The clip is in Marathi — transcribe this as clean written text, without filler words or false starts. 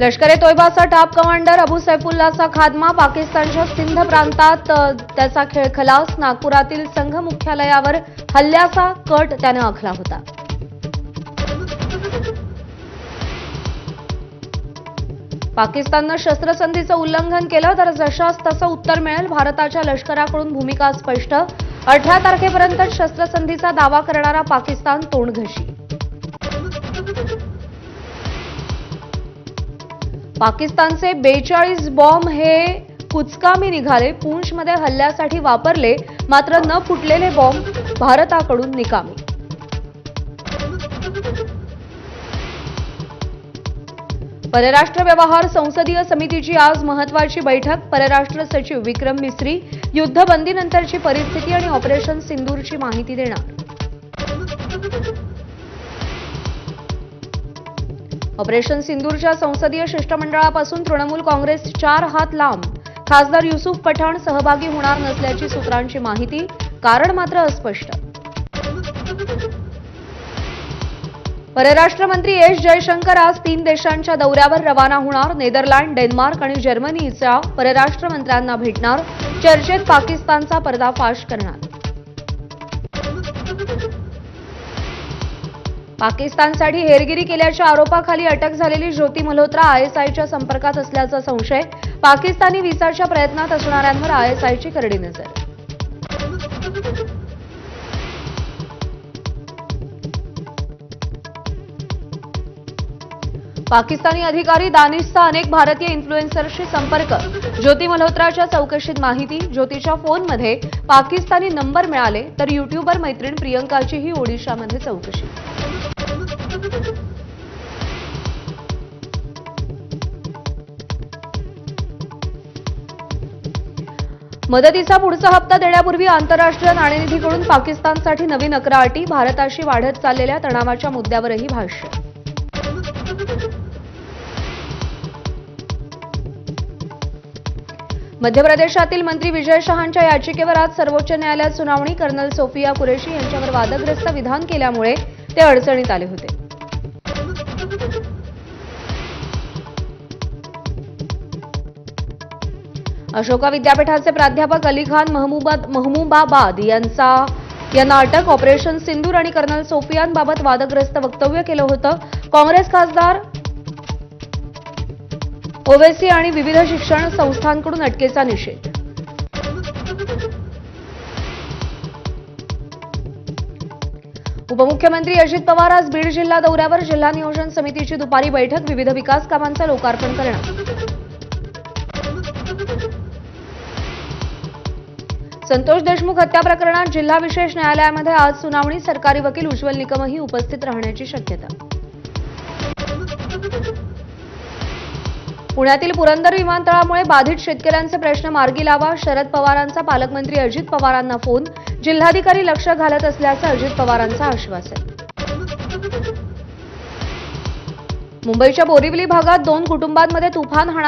लष्कर ए तोयबाचा टॉप कमांडर अबू सैफुल्लाचा खात्मा, पाकिस्तानच्या सिंध प्रांतात त्याचा खलास, नागपुरातील संघ मुख्यालयावर हल्ल्याचा कट त्याने आखला होता. पाकिस्ताननं शस्त्रसंधीचं उल्लंघन केलं तर जशास तसं उत्तर मिळेल. भारताच्या लष्कराकडून भूमिका स्पष्ट. 18 तारखेपर्यंत शस्त्रसंधीचा दावा करणारा पाकिस्तान तोंडघशी. पाकिस्तानचे 42 बॉम्ब हे कुचकामी निघाले. पूंछमध्ये हल्ल्यासाठी वापरले, मात्र न फुटलेले बॉम्ब भारताकडून निकामी. परराष्ट्र व्यवहार संसदीय समितीची आज महत्वाची बैठक. परराष्ट्र सचिव विक्रम मिस्री युद्धबंदीनंतरची परिस्थिती आणि ऑपरेशन सिंदूरची माहिती देणार. ऑपरेशन सिंदूरच्या संसदीय शिष्टमंडळापासून तृणमूल काँग्रेस 4 हात लांब. खासदार युसुफ पठाण सहभागी होणार नसल्याची सूत्रांची माहिती, कारण मात्र अस्पष्ट. परराष्ट्र मंत्री एस जयशंकर आज 3 देशांच्या दौऱ्यावर रवाना होणार. नेदरलँड, डेन्मार्क आणि जर्मनीच्या परराष्ट्र मंत्र्यांना भेटणार. चर्चेत पाकिस्तानचा पर्दाफाश करणार. पाकिस्तानसाठी हेरगिरी केल्याच्या आरोपाखाली अटक झालेली ज्योती मल्होत्रा आयएसआयच्या संपर्कात असल्याचा संशय. पाकिस्तानी व्हिसाच्या प्रयत्नात असणाऱ्यांवर आयएसआयची करडी नजर. पाकिस्तानी अधिकारी दानिशचा अनेक भारतीय इन्फ्लुएन्सर्सशी संपर्क. ज्योती मल्होत्राच्या चौकशीत माहिती. ज्योतीच्या फोनमध्ये पाकिस्तानी नंबर मिळाले, तर युट्यूबर मैत्रीण प्रियंकाचीही ओडिशामध्ये चौकशी. मदतीचा पुढचा हप्ता देण्यापूर्वी आंतरराष्ट्रीय नाणेनिधीकडून पाकिस्तानसाठी नवीन 11 अटी. भारताशी वाढत चाललेल्या तणावाच्या मुद्द्यावरही भाष्य. मध्य प्रदेशातील मंत्री विजय शहांच्या याचिकेवर आज सर्वोच्च न्यायालयात सुनावणी. कर्नल सोफिया कुरेशी यांच्यावर वादग्रस्त विधान केल्यामुळे ते अडचणीत आले होते. अशोका विद्यापीठाचे प्राध्यापक अली खान महमूबाबाद यांना अटक. ऑपरेशन सिंदूर आणि कर्नल सोफियांबाबत वादग्रस्त वक्तव्य केलं होतं. काँग्रेस खासदार ओवेसी आणि विविध शिक्षण संस्थांकडून अटकेचा निषेध. उपमुख्यमंत्री अजित पवार आज बीड जिल्हा दौऱ्यावर. जिल्हा नियोजन समितीची दुपारी बैठक. विविध विकास कामांचं लोकार्पण करणार. संतोष देशमुख हत्या प्रकरणात जिल्हा विशेष न्यायालयामध्ये आज सुनावणी. सरकारी वकील उज्ज्वल निकमही उपस्थित राहण्याची शक्यता. पुण्यातील पुरंदर विमानतळामुळे बाधित शेतकऱ्यांचे प्रश्न मार्गी लावा. शरद पवारांचा पालकमंत्री अजित पवारांना फोन. जिल्हाधिकारी लक्ष घालत असल्याचं अजित पवारांचं आश्वासन. मुंबईच्या बोरिवली भागात 2 कुटुंबांमध्ये तुफान हाणामारी.